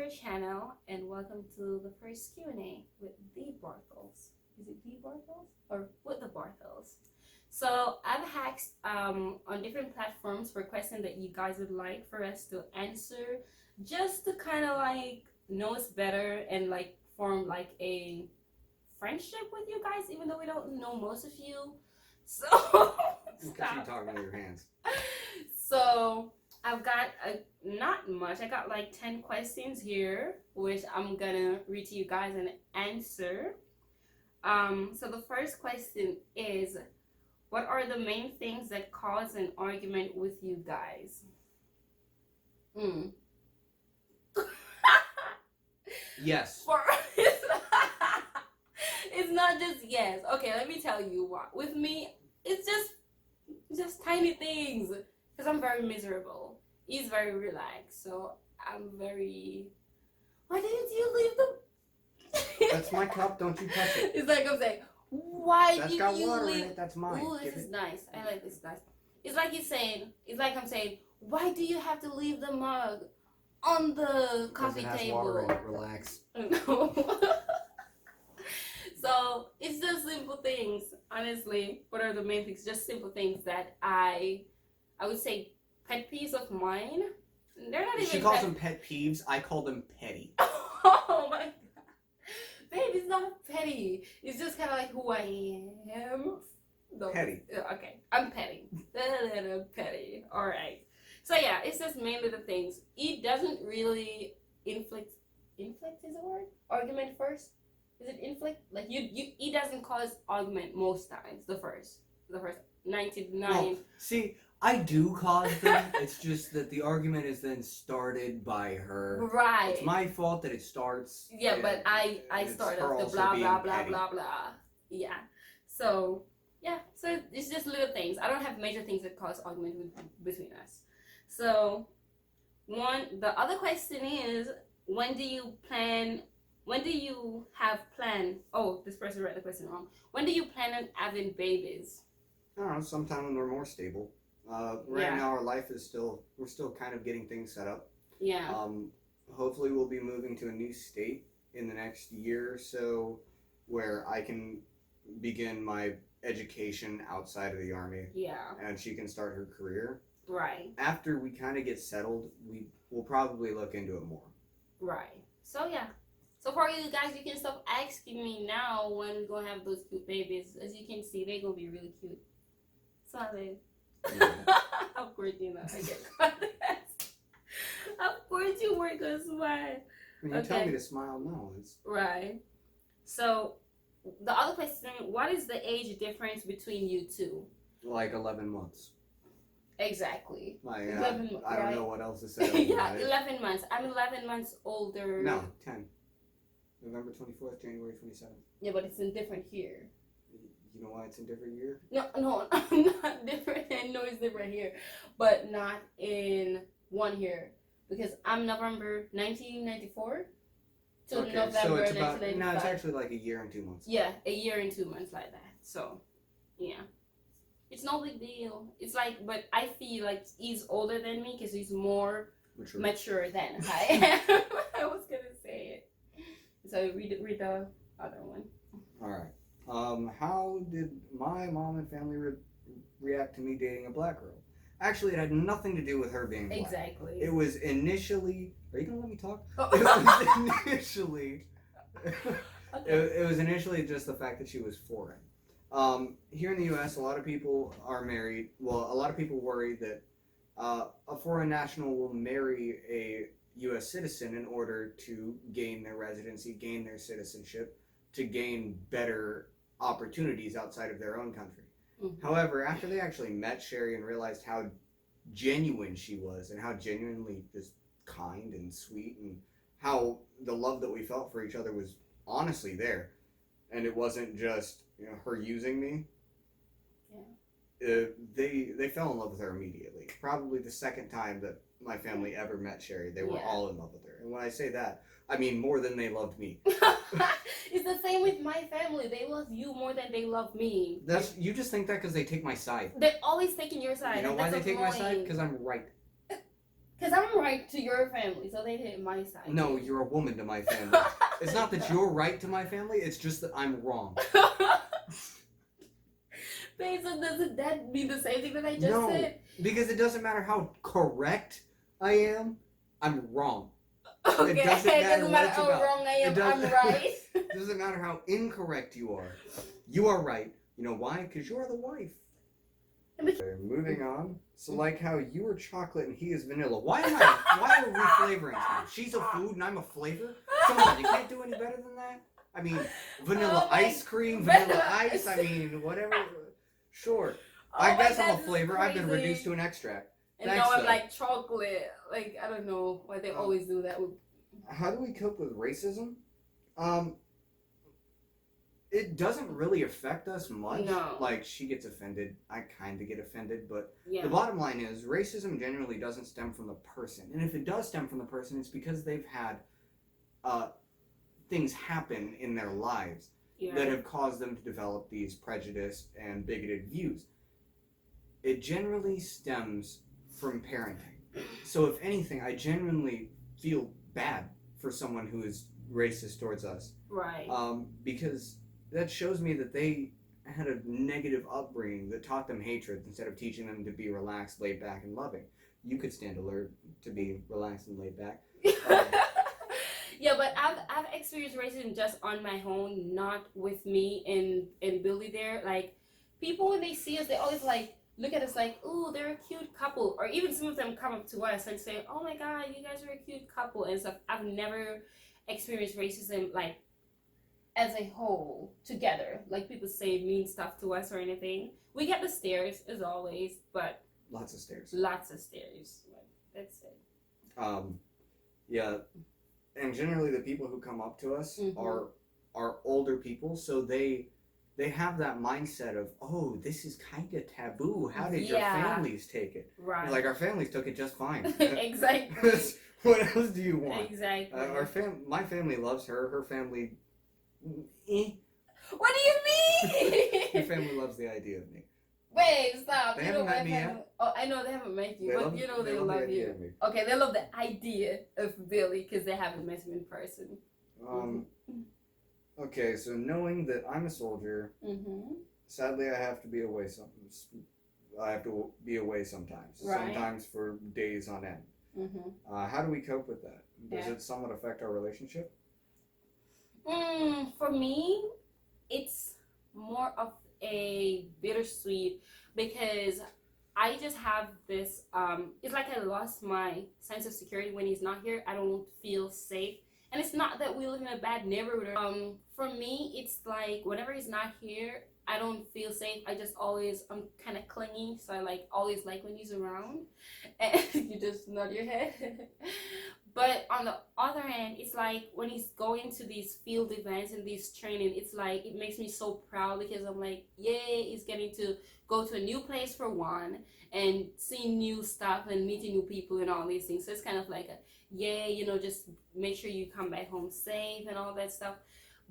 our channel and welcome to the first Q&A with the Barthols. Is it the Barthols or with the Barthols? So I've asked on different platforms for questions that you guys would like for us to answer, just to kind of like know us better and like form like a friendship with you guys, even though we don't know most of you. So Stop talking with your hands. So I've got not much. I got like 10 questions here, which I'm gonna read to you guys and answer. So the first question is, what are the main things that cause an argument with you guys? Yes. It's not just yes. Okay, let me tell you what. With me, it's just tiny things. Because I'm very miserable. He's very relaxed, so I'm very. Why didn't you leave the? That's my cup. Don't you touch it. It's like I'm saying, why That's did got you water leave? in it. That's mine. Ooh, this Give is it. nice. I like this, guys. It's like he's saying. It's like I'm saying, why do you have to leave the mug on the coffee Because it has table? water in it. Relax. No. So it's just simple things. Honestly, what are the main things? Just simple things that I would say pet peeves of mine. They're not even. She calls them pet peeves. I call them petty. Oh my god, babe, it's not petty. It's just kind of like who I am. No, Petty. Okay, I'm petty. Petty. All right. So yeah, it's just mainly the things. It doesn't really inflict. Inflict is a word. Argument first. Is it inflict? Like it doesn't cause argument most times. The first 99. Well, see, I do cause them. It's just that the argument is then started by her. Right. It's my fault that it starts. Yeah, but I it's started her the also blah being blah blah petty. blah blah. Yeah. So yeah, so it's just little things. I don't have major things that cause argument between us. So the other question is, when do you have plan? Oh, this person read the question wrong. When do you plan on having babies? I don't know, sometime when we're more stable. Right now our life is we're still kind of getting things set up. Yeah. Hopefully we'll be moving to a new state in the next year or so where I can begin my education outside of the army. Yeah. And she can start her career. Right. After we kind of get settled, we'll probably look into it more. Right. So yeah. So for you guys, you can stop asking me now when we're gonna have those cute babies. As you can see, they're gonna be really cute. Sorry. Yeah. Of course, you know, I get contest. Of course, you were gonna smile. When you tell me to smile, no, it's right. So, the other question: what is the age difference between you two? like 11 months. Exactly. Like, 11, I don't know what else to say. Yeah, 11 months. I'm 11 months older. No, 10. November 24th, January 27th. Yeah, but it's in different here. You know why it's in different year? No, I'm not different. I know it's different here, but not in 1 year, because I'm November 1994 to Okay, November so it's about 1995. no, it's actually like a year and 2 months. Yeah, a year and 2 months like that. So, yeah, it's no big deal. It's like, but I feel like he's older than me because he's more mature than I am. I was gonna say it. So read the other one. All right. How did my mom and family react to me dating a black girl? Actually, it had nothing to do with her being black. Exactly. It was initially. Are you gonna let me talk? Oh. It was initially. Okay. It was initially just the fact that she was foreign. Here in the U.S., a lot of people are married. Well, a lot of people worry that a foreign national will marry a U.S. citizen in order to gain their residency, gain their citizenship, to gain better opportunities outside of their own country. Mm-hmm. However, after they actually met Sherry and realized how genuine she was and how genuinely just kind and sweet and how the love that we felt for each other was honestly there, and it wasn't just her using me. Yeah. They fell in love with her immediately. Probably the second time that my family ever met Sherry, they were all in love with her. And when I say that, I mean more than they loved me. It's the same with my family. They love you more than they love me. You just think that because they take my side. They're always taking your side. You know why they take my side? Because I'm right. Because I'm right to your family, so they hit my side. No, you're a woman to my family. It's not that you're right to my family, it's just that I'm wrong. Babe, so doesn't that mean the same thing that I just No, said? because it doesn't matter how correct I am, I'm wrong. Okay, It doesn't matter how what it's wrong I am, about. I'm right. It doesn't matter how incorrect you are. You are right. You know why? Because you're the wife. Okay, moving on. So like how you are chocolate and he is vanilla. Why are we flavoring things? She's a food and I'm a flavor? Come on, you can't do any better than that? I mean, vanilla ice cream, vanilla ice, I mean, whatever. Sure. I guess I'm a flavor. I've been reduced to an extract. And now I'm like chocolate. Like, I don't know why they always do that. How do we cope with racism? It doesn't really affect us much. No. Like, she gets offended. I kind of get offended. But yeah. the bottom line is, racism generally doesn't stem from the person. And if it does stem from the person, it's because they've had things happen in their lives that have caused them to develop these prejudiced and bigoted views. It generally stems from parenting. So if anything, I genuinely feel bad for someone who is racist towards us. Right. Because that shows me that they had a negative upbringing that taught them hatred instead of teaching them to be relaxed, laid back, and loving. You could stand to learn to be relaxed and laid back. Yeah, but I've experienced racism just on my own, not with me and Billy there. Like, people when they see us, they always like look at us like, ooh, they're a cute couple. Or even some of them come up to us and say, oh my god, you guys are a cute couple and stuff. I've never experienced racism like as a whole together. Like people say mean stuff to us or anything. We get the stares as always, but lots of stares. Lots of stares. That's it. Yeah. And generally the people who come up to us are older people, so they have that mindset of, oh, this is kind of taboo. How did your families take it? Right. Like, our families took it just fine. Exactly. What else do you want? Exactly. My family loves her. Her family, What do you mean? Your family loves the idea of me. Wait, stop. They haven't met me yet. Oh, I know they haven't met you, but you know they love you. Me. Okay, they love the idea of Billy because they haven't met him in person. Okay, so knowing that I'm a soldier, sadly I have to be away sometimes. Right. Sometimes for days on end. How do we cope with that? Does it somewhat affect our relationship? For me, it's more of a bittersweet because I just have this it's like I lost my sense of security when he's not here. I don't feel safe. And it's not that we live in a bad neighborhood. For me, it's like whenever he's not here, I don't feel safe. I'm kind of clingy, so I always like when he's around. And you just nod your head. But on the other hand, it's like when he's going to these field events and these training, it's like it makes me so proud because I'm like, yay, he's getting to go to a new place for one and see new stuff and meeting new people and all these things. So it's kind of like a yay, just make sure you come back home safe and all that stuff.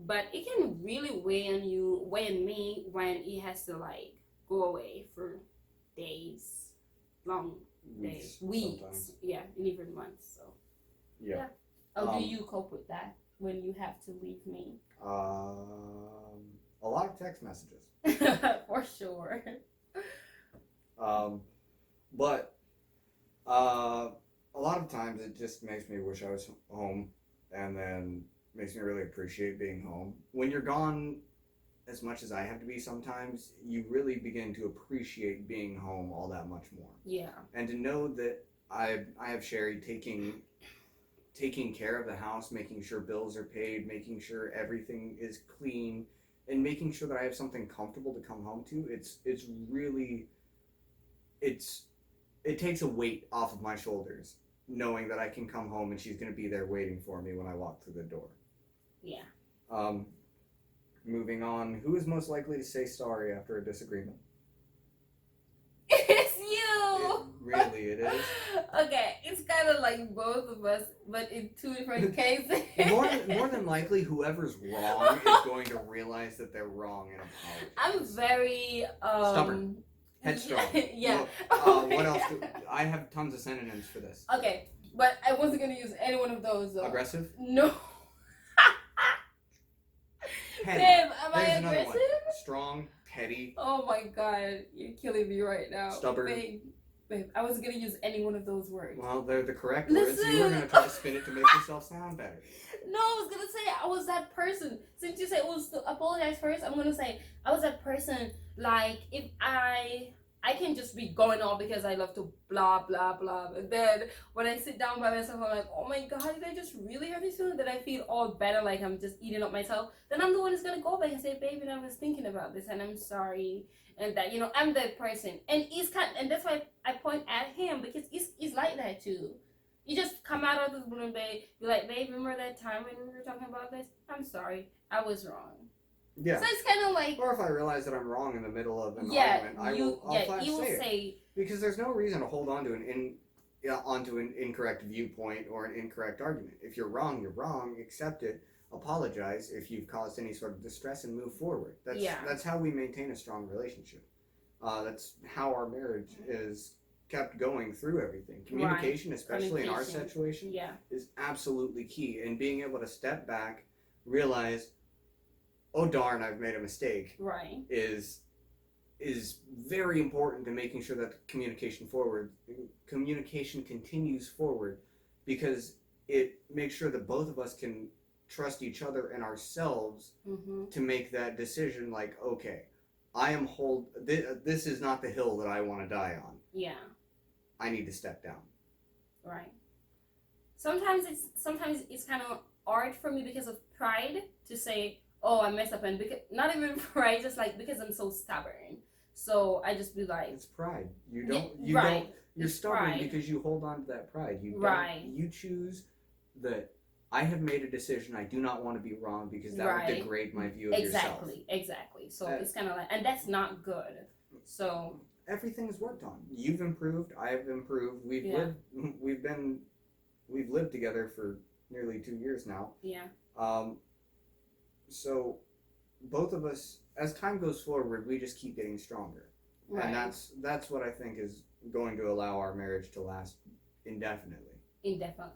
But it can really weigh on me when he has to go away for days, long days, weeks, sometimes. Yeah, and even months. So yeah. How do you cope with that when you have to leave me? A lot of text messages. For sure. But a lot of times it just makes me wish I was home, and then makes me really appreciate being home. When you're gone as much as I have to be sometimes, you really begin to appreciate being home all that much more. Yeah. And to know that I have Sherry taking care of the house, making sure bills are paid, making sure everything is clean, and making sure that I have something comfortable to come home to, it takes a weight off of my shoulders, knowing that I can come home and she's going to be there waiting for me when I walk through the door. Yeah. Moving on, who is most likely to say sorry after a disagreement? It's you! It is. Okay, it's kind of like both of us, but in two different cases. More than likely, whoever's wrong is going to realize that they're wrong and apologize. I'm very stubborn. Headstrong. Yeah. What else? I have tons of synonyms for this. Okay, but I wasn't gonna use any one of those though. Aggressive? No. Petty. Babe, am I There's another aggressive? one. Strong, petty, Oh my god, you're killing me right now. stubborn. Babe, I wasn't gonna use any one of those words. Well, they're the correct words. Listen. You were going to try to spin it to make yourself sound better. No, I was gonna say I was that person. Since you said apologize first, I'm gonna say I was that person. Like if I can just be going on because I love to blah blah blah, and then when I sit down by myself, I'm like, oh my god, did I just really hurt this feeling? That I feel all better, like I'm just eating up myself. Then I'm the one who's gonna go back and say, baby, I was thinking about this, and I'm sorry, and that I'm that person, and and that's why I point at him because he's like that too. You just come out of the blue, babe. You're like, babe, remember that time when we were talking about this? I'm sorry, I was wrong. Yeah. So it's kind of like, or if I realize that I'm wrong in the middle of an argument, I'll flat you will say because there's no reason to hold on to onto an incorrect viewpoint or an incorrect argument. If you're wrong, you're wrong. Accept it. Apologize if you've caused any sort of distress and move forward. That's how we maintain a strong relationship. That's how our marriage is kept going through everything. Communication, especially in our situation, is absolutely key. And being able to step back, realize, oh darn, I've made a mistake. Right. Is very important to making sure that communication continues forward, because it makes sure that both of us can trust each other and ourselves to make that decision. Like, okay, this is not the hill that I want to die on. Yeah. I need to step down. Right. Sometimes it's kind of hard for me because of pride to say, oh, I messed up, and because not even pride, just like because I'm so stubborn. So I just be like, it's pride. You're it's stubborn pride. Because you hold on to that pride. You choose that I have made a decision. I do not want to be wrong because that would degrade my view of yourself. Exactly. So it's kind of like, and that's not good. So everything's worked on. You've improved. I have improved. We've lived together for nearly 2 years now. Yeah. So both of us, as time goes forward, we just keep getting stronger. Right. And that's what I think is going to allow our marriage to last indefinitely. Indefinitely.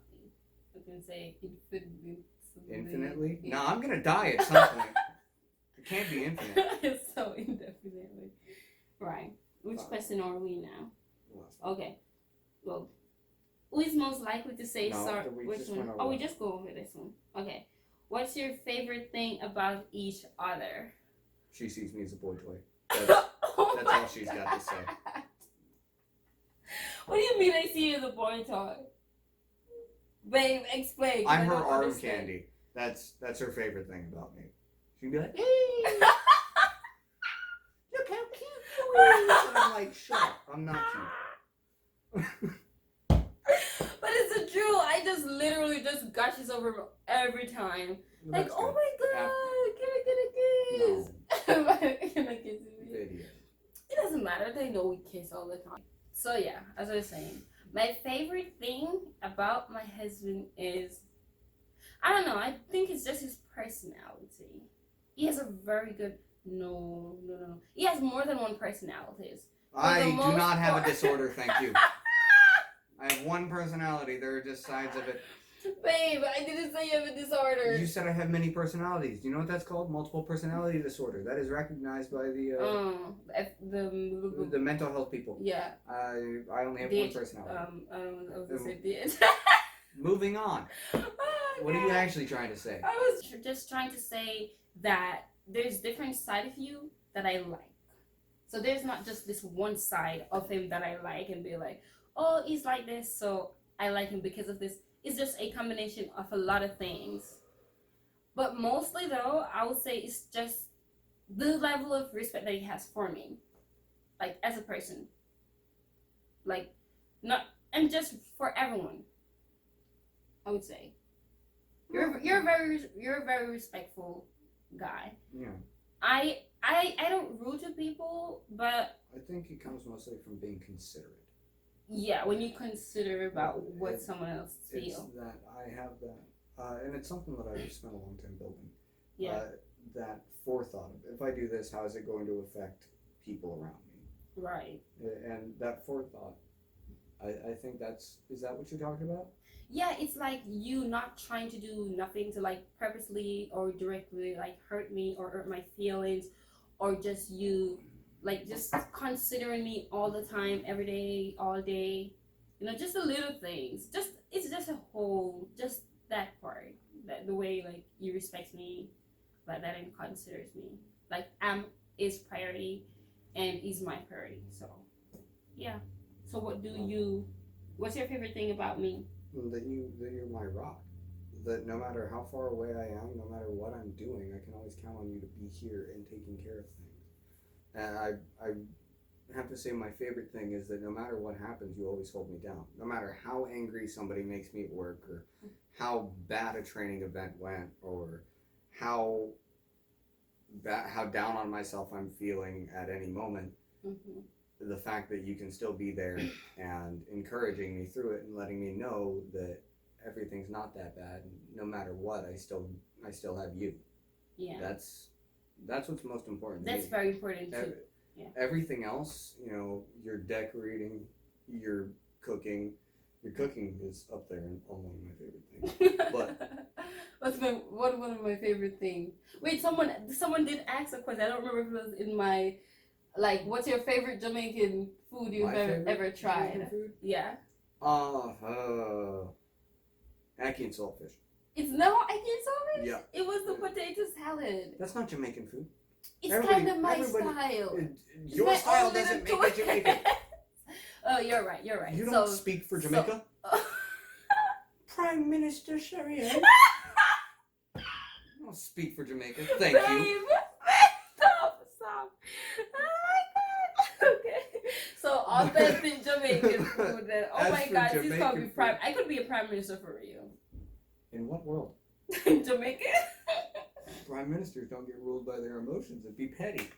I can say infinitely. Infinitely? No, I'm going to die at some point. It can't be infinite. So indefinitely. Right. Which question are we now? Okay. Well, who is most likely to say sorry? Which one? Oh, we just go over this one. Okay. What's your favorite thing about each other? She sees me as a boy toy. That's all she's got to say. What do you mean I see you as a boy toy? Babe, explain. I'm her arm candy. That's her favorite thing about me. She'd be like, hey! Look how cute you are! And I'm like, shut up. I'm not cute. But it's the truth. I just literally just gushes over him every time. Like, oh my god, can I get a kiss? No. Can I kiss you? Video. It doesn't matter. They know we kiss all the time. So yeah, as I was saying, my favorite thing about my husband is, I don't know, I think it's just his personality. He has a very good, no. He has more than one personality. I do not have a disorder, thank you. I have one personality. There are just sides of it. Babe, I didn't say you have a disorder. You said I have many personalities. Do you know what that's called? Multiple personality disorder. That is recognized by the mental health people. Yeah. I only have one personality. I was gonna say Moving on. Oh, what are you actually trying to say? I was just trying to say that there's different side of you that I like. So there's not just this one side of him that I like and be like, oh, he's like this, so I like him because of this. It's just a combination of a lot of things. But mostly, though, I would say it's just the level of respect that he has for me. Like, as a person. Like, not, and just for everyone. I would say. You're a very respectful guy. Yeah. I don't rude to people, but I think it comes mostly from being considerate. Yeah, when you consider about what someone else feels. It's that I have that, and it's something that I've spent a long time building. Yeah. That forethought of, if I do this, how is it going to affect people around me? Right. And that forethought, I think is that what you're talking about? Yeah, it's like you not trying to do nothing to like purposely or directly like hurt me or hurt my feelings, or just you like just considering me all the time, every day, all day. Just the little things. Just it's just a whole, just that part, that the way like you respect me, like that, and considers me like am is priority, and is my priority. So yeah. So what's your favorite thing about me? That you're my rock. That no matter how far away I am, no matter what I'm doing, I can always count on you to be here and taking care of things. And I have to say my favorite thing is that no matter what happens, you always hold me down. No matter how angry somebody makes me at work, or how bad a training event went, or how down on myself I'm feeling at any moment. Mm-hmm. The fact that you can still be there and encouraging me through it and letting me know that everything's not that bad, and no matter what, I still have you. Yeah. That's what's most important. That's very important too. Yeah. Everything else, you're decorating, you're cooking. Your cooking is up there and one of my favorite things. But one of my favorite things? Wait, someone did ask a question. I don't remember if it was in my, like, what's your favorite Jamaican food you've ever tried? Food? Yeah. Ackee and saltfish. It's no ackee and saltfish? Yeah. It was the potato salad. That's not Jamaican food. It's kind of my style. Your style doesn't make it Jamaican. Oh, you're right. You don't speak for Jamaica? Prime Minister Sherrian. I don't speak for Jamaica. Thank you. Stop. Oh my god. Okay. So authentic Jamaican food then. Oh my god, this could be prime. I could be a prime minister for you. In what world? In Jamaica? Prime ministers don't get ruled by their emotions. It'd be petty.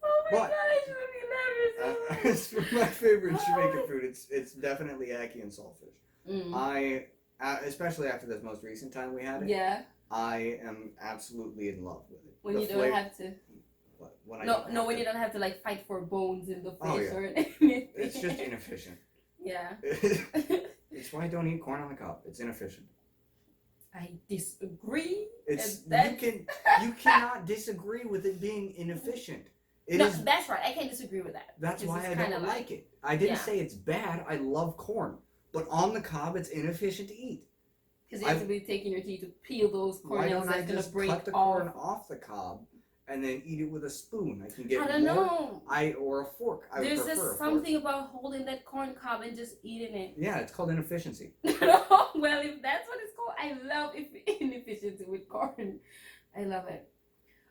Oh my god, I should be laughing. As for my favorite Jamaican food, it's definitely ackee and saltfish. Mm. Especially after this most recent time we had it. Yeah. I am absolutely in love with it. When you don't have to. What? When you don't have to like fight for bones in the fish or anything. It's just inefficient. Yeah. It's why I don't eat corn on the cob. It's inefficient. I disagree. You cannot disagree with it being inefficient. That's right. I can't disagree with that. That's why I don't like it. I didn't say it's bad. I love corn, but on the cob, it's inefficient to eat. Because you have to be taking your teeth to peel those corn. Why don't I just cut the corn off the cob and then eat it with a spoon? I can get know. Or a fork. There's just something about holding that corn cob and just eating it. Yeah, it's called inefficiency. Well, if that's what it's called, I love inefficiency with corn. I love it.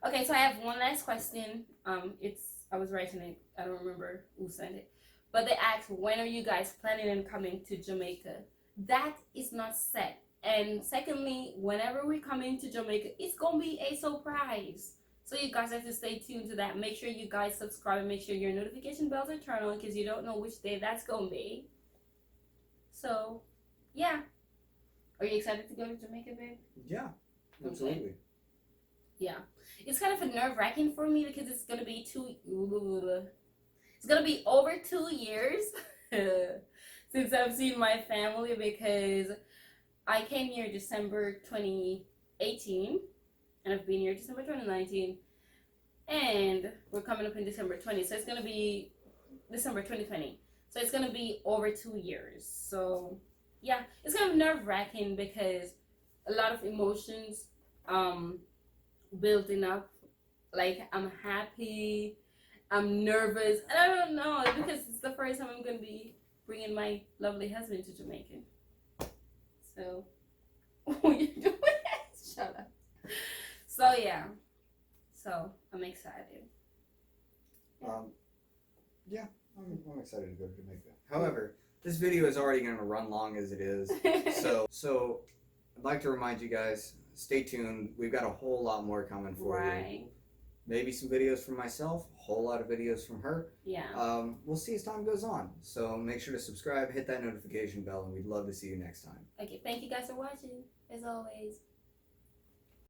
Okay, so I have one last question. I was writing it. I don't remember who sent it, but they asked, when are you guys planning on coming to Jamaica? That is not set. And secondly, whenever we come into Jamaica, it's gonna be a surprise. So you guys have to stay tuned to that. Make sure you guys subscribe and make sure your notification bells are turned on, because you don't know which day that's gonna be. So, yeah. Are you excited to go to Jamaica, babe? Yeah, absolutely. Okay. Yeah. It's kind of a nerve-wracking for me because it's gonna be over 2 years since I've seen my family, because I came here December 2018 and I've been here December 2019, and we're coming up in December 20, so it's gonna be December 2020. So it's gonna be over 2 years. So yeah, it's kind of nerve-wracking because a lot of emotions building up. Like, I'm happy, I'm nervous, and I don't know, because it's the first time I'm gonna be bringing my lovely husband to Jamaica. So, what you doing? Shut up. So yeah, so I'm excited. Yeah, I'm excited to go to Jamaica. However, this video is already going to run long as it is, so I'd like to remind you guys, stay tuned. We've got a whole lot more coming for you. Maybe some videos from myself, a whole lot of videos from her. Yeah. We'll see as time goes on. So make sure to subscribe, hit that notification bell, and we'd love to see you next time. Okay, thank you guys for watching, as always.